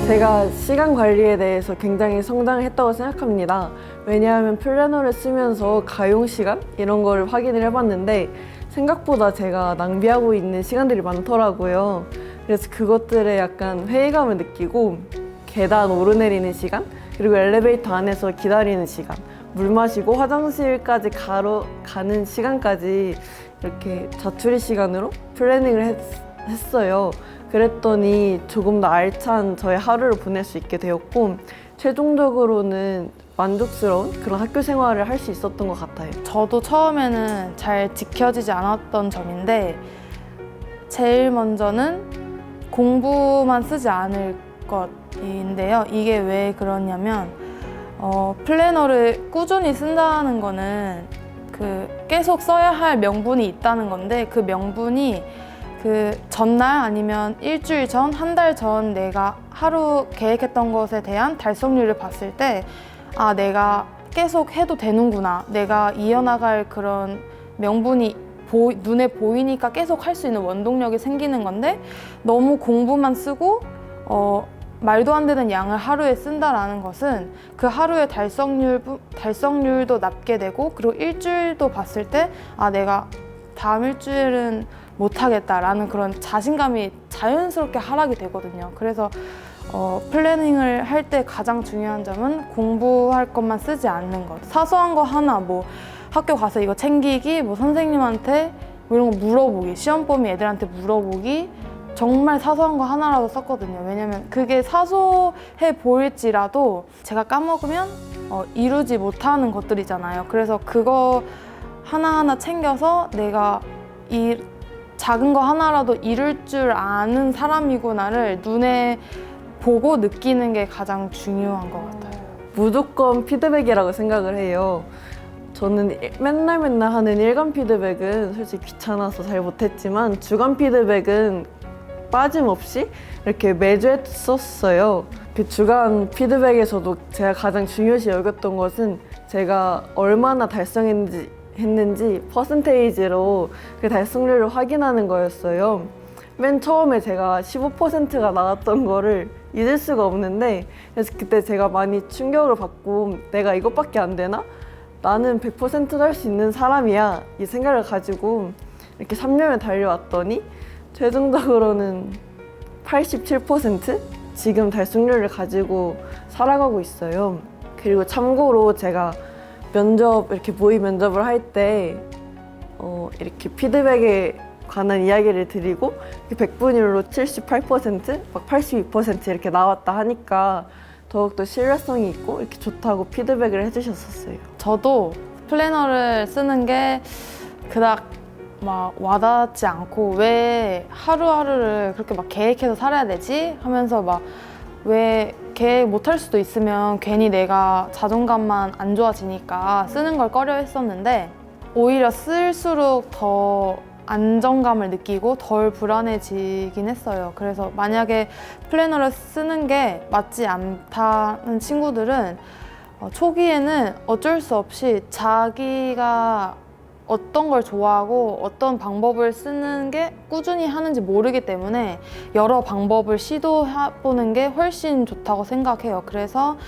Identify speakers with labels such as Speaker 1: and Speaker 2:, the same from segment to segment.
Speaker 1: 제가 시간 관리에 대해서 굉장히 성장을 했다고 생각합니다. 왜냐하면 플래너를 쓰면서 가용 시간 이런 거를 확인을 해봤는데 생각보다 제가 낭비하고 있는 시간들이 많더라고요. 그래서 그것들에 약간 회의감을 느끼고 계단 오르내리는 시간, 그리고 엘리베이터 안에서 기다리는 시간, 물 마시고 화장실까지 가는 시간까지 이렇게 자투리 시간으로 플래닝을 했어요. 그랬더니 조금 더 알찬 저의 하루를 보낼 수 있게 되었고 최종적으로는 만족스러운 그런 학교 생활을 할 수 있었던 것 같아요.
Speaker 2: 저도 처음에는 잘 지켜지지 않았던 점인데 제일 먼저는 공부만 쓰지 않을 것인데요. 이게 왜 그러냐면 플래너를 꾸준히 쓴다는 거는 계속 써야 할 명분이 있다는 건데 그 명분이 전날 아니면 일주일 전, 한 달 전 내가 하루 계획했던 것에 대한 달성률을 봤을 때 아, 내가 계속 해도 되는구나. 내가 이어나갈 그런 명분이 눈에 보이니까 계속 할 수 있는 원동력이 생기는 건데 너무 공부만 쓰고 말도 안 되는 양을 하루에 쓴다라는 것은 그 하루의 달성률도 낮게 되고 그리고 일주일도 봤을 때 아, 내가 다음 일주일은 못하겠다라는 그런 자신감이 자연스럽게 하락이 되거든요. 그래서 플래닝을 할 때 가장 중요한 점은 공부할 것만 쓰지 않는 것. 사소한 거 하나, 뭐 학교 가서 이거 챙기기, 뭐 선생님한테 뭐 이런 거 물어보기, 시험 범위 애들한테 물어보기, 정말 사소한 거 하나라도 썼거든요. 왜냐면 그게 사소해 보일지라도 제가 까먹으면 이루지 못하는 것들이잖아요. 그래서 그거 하나하나 챙겨서 내가 이 작은 거 하나라도 이룰 줄 아는 사람이구나를 눈에 보고 느끼는 게 가장 중요한 것 같아요.
Speaker 1: 무조건 피드백이라고 생각을 해요. 저는 맨날 하는 일간 피드백은 솔직히 귀찮아서 잘 못했지만 주간 피드백은 빠짐없이 이렇게 매주 했었어요. 그 주간 피드백에서도 제가 가장 중요시 여겼던 것은 제가 얼마나 달성했는지 퍼센테이지로 그 달성률을 확인하는 거였어요. 맨 처음에 제가 15%가 나왔던 거를 잊을 수가 없는데 그래서 그때 제가 많이 충격을 받고 내가 이것밖에 안 되나? 나는 100%도 할 수 있는 사람이야 이 생각을 가지고 이렇게 3년을 달려왔더니 최종적으로는 87% 지금 달성률을 가지고 살아가고 있어요. 그리고 참고로 제가 이렇게 모의 면접을 할 때 이렇게 피드백에 관한 이야기를 드리고 100분율로 78%, 막 82% 이렇게 나왔다 하니까 더욱더 신뢰성이 있고 이렇게 좋다고 피드백을 해주셨었어요.
Speaker 2: 저도 플래너를 쓰는 게 그닥 막 와닿지 않고 왜 하루하루를 그렇게 막 계획해서 살아야 되지? 하면서 막 왜 계획 못할 수도 있으면 괜히 내가 자존감만 안 좋아지니까 쓰는 걸 꺼려 했었는데 오히려 쓸수록 더 안정감을 느끼고 덜 불안해지긴 했어요. 그래서 만약에 플래너를 쓰는 게 맞지 않다는 친구들은 초기에는 어쩔 수 없이 자기가 어떤 걸 좋아하고 어떤 방법을 쓰는 게 꾸준히 하는지 모르기 때문에 여러 방법을 시도해보는 게 훨씬 좋다고 생각해요. 그래서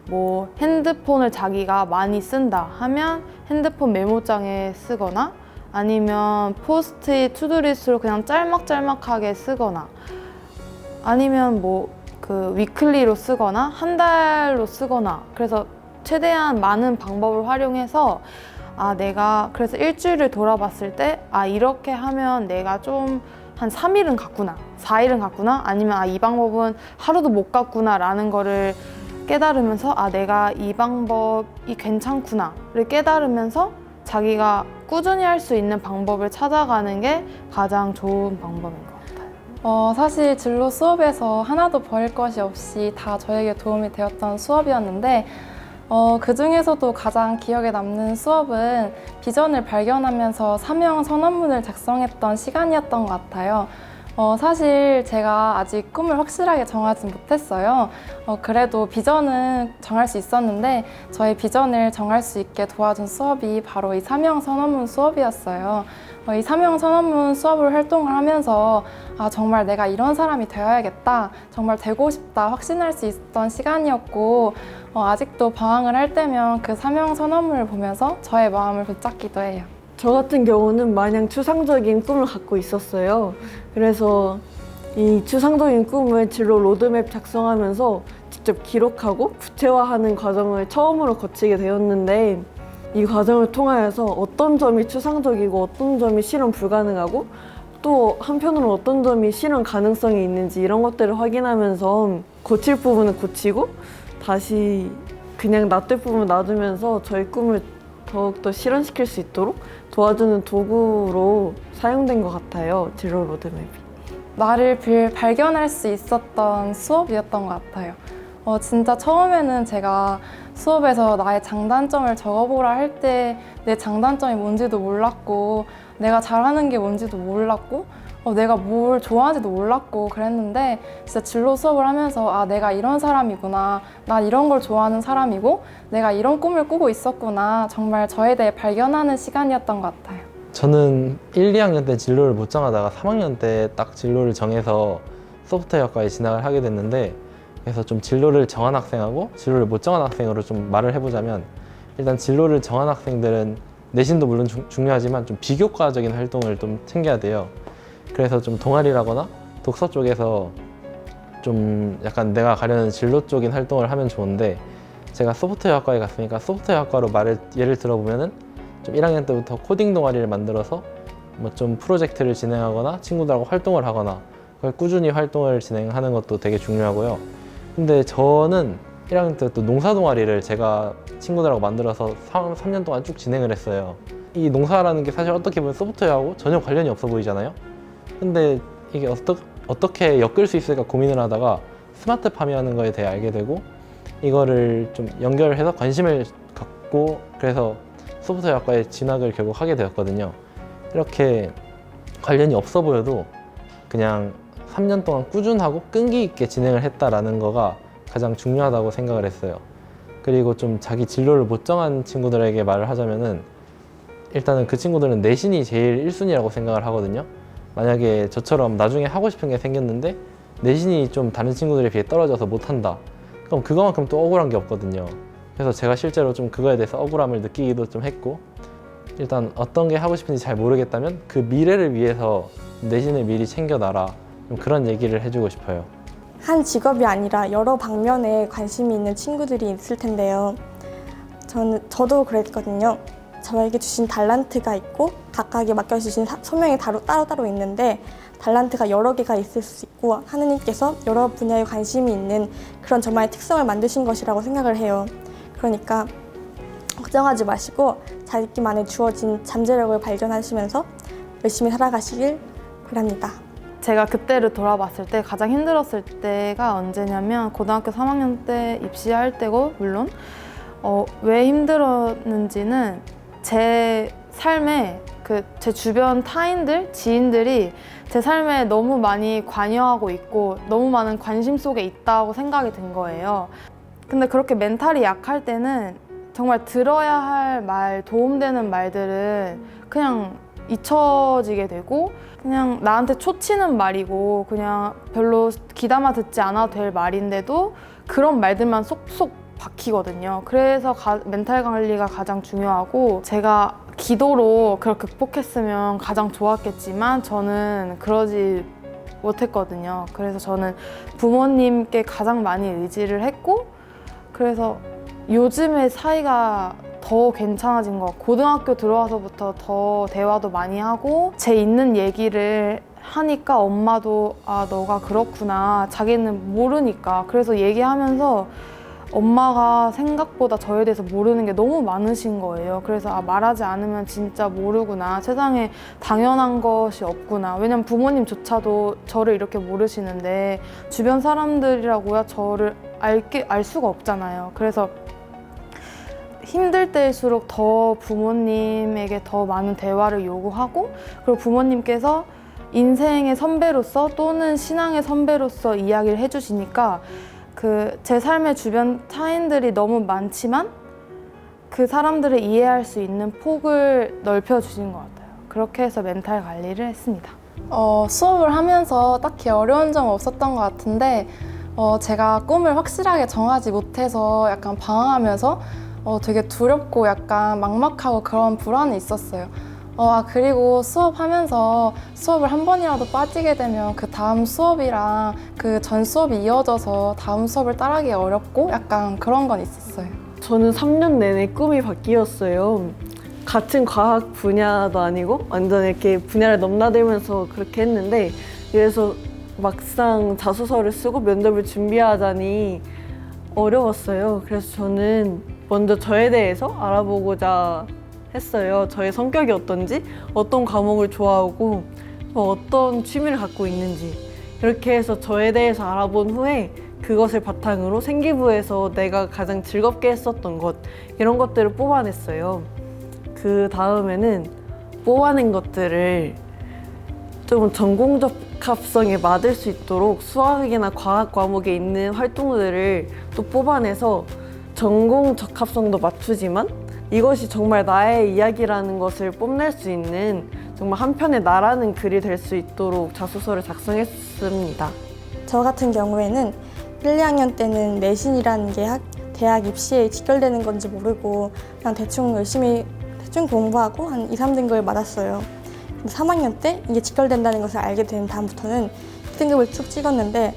Speaker 2: 뭐 핸드폰을 자기가 많이 쓴다 하면 핸드폰 메모장에 쓰거나 아니면 포스트잇 투두리스트로 그냥 짤막짤막하게 쓰거나 아니면 뭐 위클리로 쓰거나 한 달로 쓰거나 그래서 최대한 많은 방법을 활용해서 내가 그래서 일주일을 돌아봤을 때 이렇게 하면 내가 좀 한 3일은 갔구나, 4일은 갔구나 아니면 이 방법은 하루도 못 갔구나 라는 거를 깨달으면서 내가 이 방법이 괜찮구나를 깨달으면서 자기가 꾸준히 할 수 있는 방법을 찾아가는 게 가장 좋은 방법인 것 같아요.
Speaker 3: 사실 진로 수업에서 하나도 버릴 것이 없이 다 저에게 도움이 되었던 수업이었는데 그 중에서도 가장 기억에 남는 수업은 비전을 발견하면서 사명 선언문을 작성했던 시간이었던 것 같아요. 사실 제가 아직 꿈을 확실하게 정하지 못했어요. 그래도 비전은 정할 수 있었는데 저의 비전을 정할 수 있게 도와준 수업이 바로 이 사명 선언문 수업이었어요. 이 사명 선언문 수업을 활동을 하면서 정말 내가 이런 사람이 되어야겠다, 정말 되고 싶다 확신할 수 있었던 시간이었고 아직도 방황을 할 때면 그 사명 선언문을 보면서 저의 마음을 붙잡기도 해요.
Speaker 1: 저 같은 경우는 마냥 추상적인 꿈을 갖고 있었어요. 그래서 이 추상적인 꿈을 진로 로드맵 작성하면서 직접 기록하고 구체화하는 과정을 처음으로 거치게 되었는데, 이 과정을 통하여서 어떤 점이 추상적이고 어떤 점이 실현 불가능하고 또 한편으로 어떤 점이 실현 가능성이 있는지 이런 것들을 확인하면서 고칠 부분은 고치고 다시 그냥 놔둘 부분을 놔두면서 저희 꿈을 더욱더 실현시킬 수 있도록 도와주는 도구로 사용된 것 같아요, 진로 로드맵이.
Speaker 3: 나를 발견할 수 있었던 수업이었던 것 같아요. 진짜 처음에는 제가 수업에서 나의 장단점을 적어보라 할 때 내 장단점이 뭔지도 몰랐고 내가 잘하는 게 뭔지도 몰랐고 내가 뭘 좋아하는지도 몰랐고 그랬는데 진짜 진로 수업을 하면서 내가 이런 사람이구나, 난 이런 걸 좋아하는 사람이고 내가 이런 꿈을 꾸고 있었구나, 정말 저에 대해 발견하는 시간이었던 것 같아요.
Speaker 4: 저는 1, 2학년 때 진로를 못 정하다가 3학년 때 딱 진로를 정해서 소프트웨어학과에 진학을 하게 됐는데, 그래서 좀 진로를 정한 학생하고 진로를 못 정한 학생으로 좀 말을 해보자면, 일단 진로를 정한 학생들은 내신도 물론 중요하지만 좀 비교과적인 활동을 좀 챙겨야 돼요. 그래서 좀 동아리라거나 독서 쪽에서 좀 약간 내가 가려는 진로 쪽인 활동을 하면 좋은데, 제가 소프트웨어학과에 갔으니까 소프트웨어학과로 예를 들어보면은 좀 1학년 때부터 코딩 동아리를 만들어서 뭐 좀 프로젝트를 진행하거나 친구들하고 활동을 하거나 그걸 꾸준히 활동을 진행하는 것도 되게 중요하고요. 근데 저는 1학년 때 또 농사 동아리를 제가 친구들하고 만들어서 3년 동안 쭉 진행을 했어요. 이 농사라는 게 사실 어떻게 보면 소프트웨어하고 전혀 관련이 없어 보이잖아요. 근데 이게 어떻게 엮을 수 있을까 고민을 하다가 스마트팜이라는 거에 대해 알게 되고, 이거를 좀 연결해서 관심을 갖고 그래서 소프트웨어학과에 진학을 결국 하게 되었거든요. 이렇게 관련이 없어 보여도 그냥 3년 동안 꾸준하고 끈기 있게 진행을 했다라는 거가 가장 중요하다고 생각을 했어요. 그리고 좀 자기 진로를 못 정한 친구들에게 말을 하자면은, 일단은 그 친구들은 내신이 제일 1순위라고 생각을 하거든요. 만약에 저처럼 나중에 하고 싶은 게 생겼는데 내신이 좀 다른 친구들에 비해 떨어져서 못한다, 그럼 그거만큼 또 억울한 게 없거든요. 그래서 제가 실제로 좀 그거에 대해서 억울함을 느끼기도 좀 했고, 일단 어떤 게 하고 싶은지 잘 모르겠다면 그 미래를 위해서 내신을 미리 챙겨놔라, 좀 그런 얘기를 해주고 싶어요.
Speaker 5: 한 직업이 아니라 여러 방면에 관심이 있는 친구들이 있을 텐데요. 저도 그랬거든요. 저에게 주신 달란트가 있고 각각에 맡겨주신 소명이 따로따로 있는데, 달란트가 여러 개가 있을 수 있고 하느님께서 여러 분야에 관심이 있는 그런 저만의 특성을 만드신 것이라고 생각을 해요. 그러니까 걱정하지 마시고 자기만의 주어진 잠재력을 발견하시면서 열심히 살아가시길 바랍니다.
Speaker 2: 제가 그때를 돌아봤을 때 가장 힘들었을 때가 언제냐면 고등학교 3학년 때 입시할 때고, 물론 왜 힘들었는지는 제 삶에 제 주변 타인들, 지인들이 제 삶에 너무 많이 관여하고 있고 너무 많은 관심 속에 있다고 생각이 든 거예요. 근데 그렇게 멘탈이 약할 때는 정말 들어야 할 말, 도움되는 말들은 그냥 잊혀지게 되고, 그냥 나한테 초치는 말이고 그냥 별로 귀담아 듣지 않아도 될 말인데도 그런 말들만 쏙쏙 박히거든요. 그래서 멘탈 관리가 가장 중요하고, 제가 기도로 그걸 극복했으면 가장 좋았겠지만 저는 그러지 못했거든요. 그래서 저는 부모님께 가장 많이 의지를 했고, 그래서 요즘에 사이가 더 괜찮아진 것 같고, 고등학교 들어와서부터 더 대화도 많이 하고 제 있는 얘기를 하니까 엄마도 너가 그렇구나, 자기는 모르니까. 그래서 얘기하면서 엄마가 생각보다 저에 대해서 모르는 게 너무 많으신 거예요. 그래서 말하지 않으면 진짜 모르구나, 세상에 당연한 것이 없구나. 왜냐면 부모님조차도 저를 이렇게 모르시는데 주변 사람들이라고야 저를 알 수가 없잖아요. 그래서 힘들 때일수록 더 부모님에게 더 많은 대화를 요구하고, 그리고 부모님께서 인생의 선배로서 또는 신앙의 선배로서 이야기를 해주시니까 제 삶의 주변 타인들이 너무 많지만 그 사람들을 이해할 수 있는 폭을 넓혀주신 것 같아요. 그렇게 해서 멘탈 관리를 했습니다.
Speaker 3: 수업을 하면서 딱히 어려운 점은 없었던 것 같은데 제가 꿈을 확실하게 정하지 못해서 약간 방황하면서 되게 두렵고 약간 막막하고 그런 불안이 있었어요. 그리고 수업하면서 수업을 한 번이라도 빠지게 되면 그 다음 수업이랑 그 전 수업이 이어져서 다음 수업을 따라하기 어렵고 약간 그런 건 있었어요.
Speaker 1: 저는 3년 내내 꿈이 바뀌었어요. 같은 과학 분야도 아니고 완전 이렇게 분야를 넘나들면서 그렇게 했는데, 그래서 막상 자소서를 쓰고 면접을 준비하자니 어려웠어요. 그래서 저는 먼저 저에 대해서 알아보고자 했어요. 저의 성격이 어떤지, 어떤 과목을 좋아하고 어떤 취미를 갖고 있는지, 이렇게 해서 저에 대해서 알아본 후에 그것을 바탕으로 생기부에서 내가 가장 즐겁게 했었던 것, 이런 것들을 뽑아냈어요. 그 다음에는 뽑아낸 것들을 좀 전공 적합성에 맞을 수 있도록 수학이나 과학 과목에 있는 활동들을 또 뽑아내서 전공 적합성도 맞추지만 이것이 정말 나의 이야기라는 것을 뽐낼 수 있는 정말 한편의 나라는 글이 될 수 있도록 자소서를 작성했습니다.
Speaker 5: 저 같은 경우에는 1, 2학년 때는 내신이라는 게 대학 입시에 직결되는 건지 모르고 그냥 대충 열심히 공부하고 한 2, 3등급을 받았어요. 3학년 때 이게 직결된다는 것을 알게 된 다음부터는 2등급을 쭉 찍었는데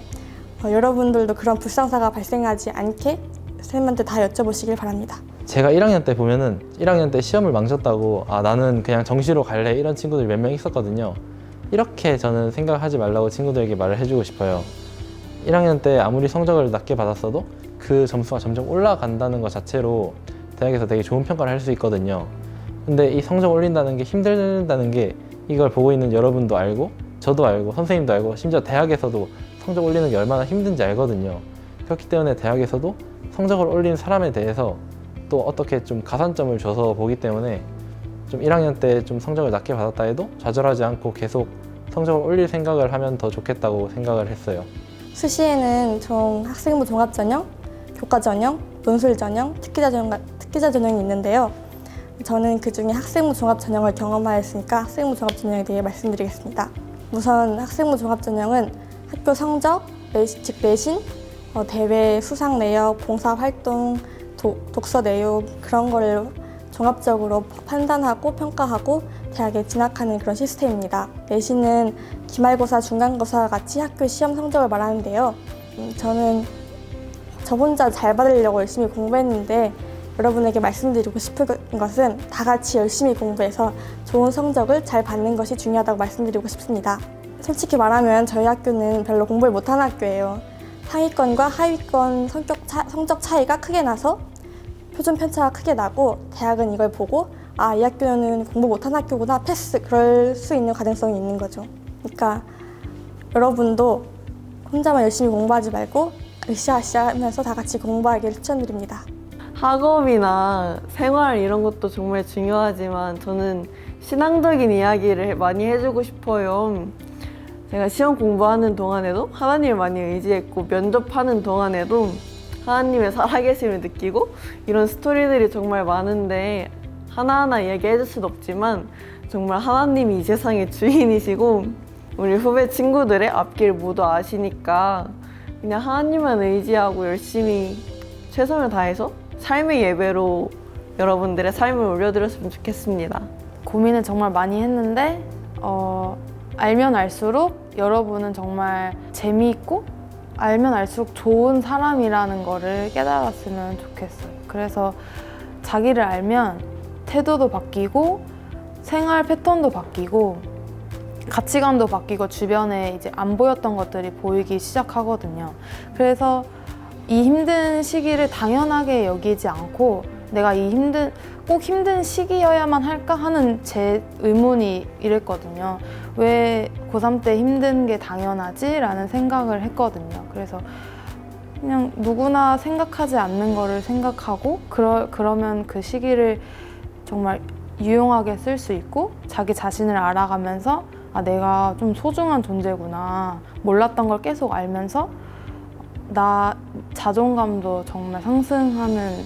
Speaker 5: 여러분들도 그런 불상사가 발생하지 않게 선생님한테 다 여쭤보시길 바랍니다.
Speaker 4: 제가 1학년 때 보면은 1학년 때 시험을 망쳤다고 나는 그냥 정시로 갈래 이런 친구들이 몇 명 있었거든요. 이렇게 저는 생각하지 말라고 친구들에게 말을 해주고 싶어요. 1학년 때 아무리 성적을 낮게 받았어도 그 점수가 점점 올라간다는 것 자체로 대학에서 되게 좋은 평가를 할 수 있거든요. 근데 이 성적 올린다는 게 힘들다는 게 이걸 보고 있는 여러분도 알고 저도 알고 선생님도 알고 심지어 대학에서도 성적 올리는 게 얼마나 힘든지 알거든요. 그렇기 때문에 대학에서도 성적을 올린 사람에 대해서 또 어떻게 좀 가산점을 줘서 보기 때문에 좀 1학년 때 좀 성적을 낮게 받았다 해도 좌절하지 않고 계속 성적을 올릴 생각을 하면 더 좋겠다고 생각을 했어요.
Speaker 5: 수시에는 총 학생부 종합전형, 교과전형, 논술전형, 특기자 전형이 있는데요. 저는 그중에 학생부 종합전형을 경험하였으니까 학생부 종합전형에 대해 말씀드리겠습니다. 우선 학생부 종합전형은 학교 성적, 즉 내신, 대회 수상 내역, 봉사활동, 독서 내용 그런 거를 종합적으로 판단하고 평가하고 대학에 진학하는 그런 시스템입니다. 내신은 기말고사, 중간고사 같이 학교 시험 성적을 말하는데요. 저는 저 혼자 잘 받으려고 열심히 공부했는데 여러분에게 말씀드리고 싶은 것은 다 같이 열심히 공부해서 좋은 성적을 잘 받는 것이 중요하다고 말씀드리고 싶습니다. 솔직히 말하면 저희 학교는 별로 공부를 못하는 학교예요. 상위권과 하위권 성적 차이가 크게 나서 표준 편차가 크게 나고 대학은 이걸 보고 이 학교는 공부 못하는 학교구나 패스 그럴 수 있는 가능성이 있는 거죠. 그러니까 여러분도 혼자만 열심히 공부하지 말고 으쌰으쌰 하면서 다 같이 공부하기를 추천드립니다.
Speaker 1: 학업이나 생활 이런 것도 정말 중요하지만 저는 신앙적인 이야기를 많이 해주고 싶어요. 제가 시험 공부하는 동안에도 하나님을 많이 의지했고 면접하는 동안에도 하나님의 살아계심을 느끼고 이런 스토리들이 정말 많은데 하나하나 이야기해 줄 수는 없지만 정말 하나님이 이 세상의 주인이시고 우리 후배 친구들의 앞길 모두 아시니까 그냥 하나님만 의지하고 열심히 최선을 다해서 삶의 예배로 여러분들의 삶을 올려드렸으면 좋겠습니다.
Speaker 2: 고민을 정말 많이 했는데 알면 알수록 여러분은 정말 재미있고 알면 알수록 좋은 사람이라는 거를 깨달았으면 좋겠어요. 그래서 자기를 알면 태도도 바뀌고 생활 패턴도 바뀌고 가치관도 바뀌고 주변에 이제 안 보였던 것들이 보이기 시작하거든요. 그래서 이 힘든 시기를 당연하게 여기지 않고 내가 꼭 힘든 시기여야만 할까 하는 제 의문이 이랬거든요. 왜 고3 때 힘든 게 당연하지? 라는 생각을 했거든요. 그래서 그냥 누구나 생각하지 않는 거를 생각하고 그러면 그 시기를 정말 유용하게 쓸 수 있고 자기 자신을 알아가면서 아, 내가 좀 소중한 존재구나. 몰랐던 걸 계속 알면서 나 자존감도 정말 상승하는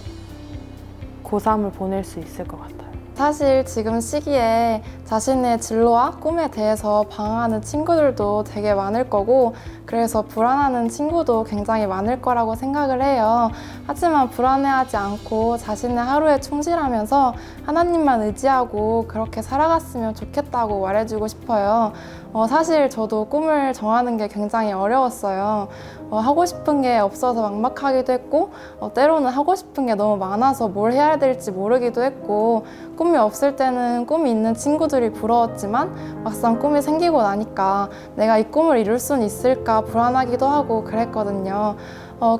Speaker 2: 고3을 보낼 수 있을 것 같아요.
Speaker 3: 사실 지금 시기에 자신의 진로와 꿈에 대해서 방황하는 친구들도 되게 많을 거고 그래서 불안하는 친구도 굉장히 많을 거라고 생각을 해요. 하지만 불안해하지 않고 자신의 하루에 충실하면서 하나님만 의지하고 그렇게 살아갔으면 좋겠다고 말해주고 싶어요. 사실 저도 꿈을 정하는 게 굉장히 어려웠어요. 하고 싶은 게 없어서 막막하기도 했고 때로는 하고 싶은 게 너무 많아서 뭘 해야 될지 모르기도 했고 꿈이 없을 때는 꿈이 있는 친구들이 부러웠지만 막상 꿈이 생기고 나니까 내가 이 꿈을 이룰 수는 있을까 불안하기도 하고 그랬거든요.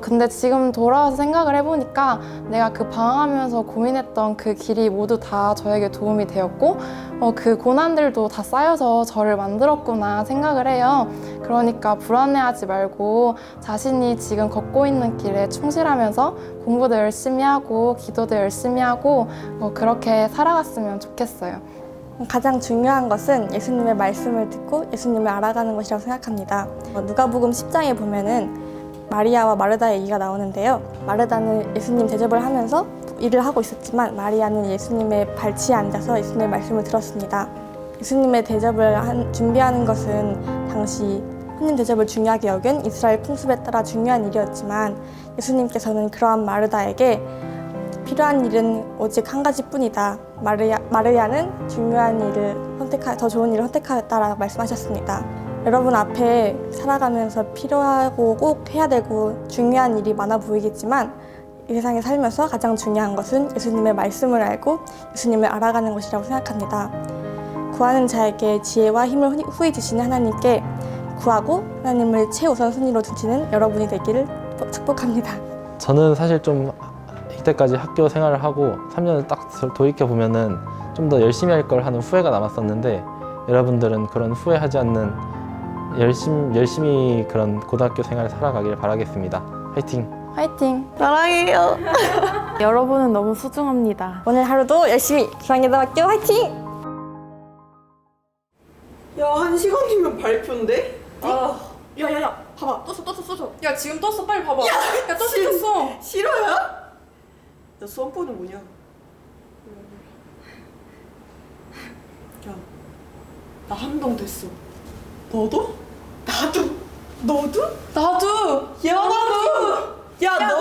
Speaker 3: 근데 지금 돌아와서 생각을 해보니까 내가 그 방황하면서 고민했던 그 길이 모두 다 저에게 도움이 되었고 그 고난들도 다 쌓여서 저를 만들었구나 생각을 해요. 그러니까 불안해하지 말고 자신이 지금 걷고 있는 길에 충실하면서 공부도 열심히 하고 기도도 열심히 하고 그렇게 살아갔으면 좋겠어요.
Speaker 5: 가장 중요한 것은 예수님의 말씀을 듣고 예수님을 알아가는 것이라고 생각합니다. 누가복음 10장에 보면은 마리아와 마르다의 얘기가 나오는데요. 마르다는 예수님 대접을 하면서 일을 하고 있었지만 마리아는 예수님의 발치에 앉아서 예수님의 말씀을 들었습니다. 예수님의 대접을 준비하는 것은 당시 손님 대접을 중요하게 여긴 이스라엘 풍습에 따라 중요한 일이었지만 예수님께서는 그러한 마르다에게 필요한 일은 오직 한 가지뿐이다. 마르야는 중요한 일을 더 좋은 일을 선택하였다라고 말씀하셨습니다. 여러분 앞에 살아가면서 필요하고 꼭 해야 되고 중요한 일이 많아 보이겠지만 이 세상에 살면서 가장 중요한 것은 예수님의 말씀을 알고 예수님을 알아가는 것이라고 생각합니다. 구하는 자에게 지혜와 힘을 후히 주시는 하나님께 구하고 하나님을 최우선순위로 두시는 여러분이 되기를 축복합니다.
Speaker 4: 저는 사실 좀 이때까지 학교 생활을 하고 3년을 딱 돌이켜 보면은 좀 더 열심히 할 걸 하는 후회가 남았었는데 여러분들은 그런 후회하지 않는 열심히 그런 고등학교 생활을 살아가길 바라겠습니다. 화이팅!
Speaker 3: 화이팅!
Speaker 1: 사랑해요. 여러분은 너무 소중합니다.
Speaker 5: 오늘 하루도 열심히 기상예대학교 화이팅!
Speaker 1: 야, 1시간 뒤면 발표인데?
Speaker 6: 야야야 봐봐 떴어 야 지금 떴어 빨리 봐봐 야 떴어
Speaker 1: 싫어요? 나 수험번호 뭐냐? 야, 나 한동 됐어. 너도? 나도. 너도?
Speaker 6: 나도
Speaker 1: 야, 나도. 야, 너?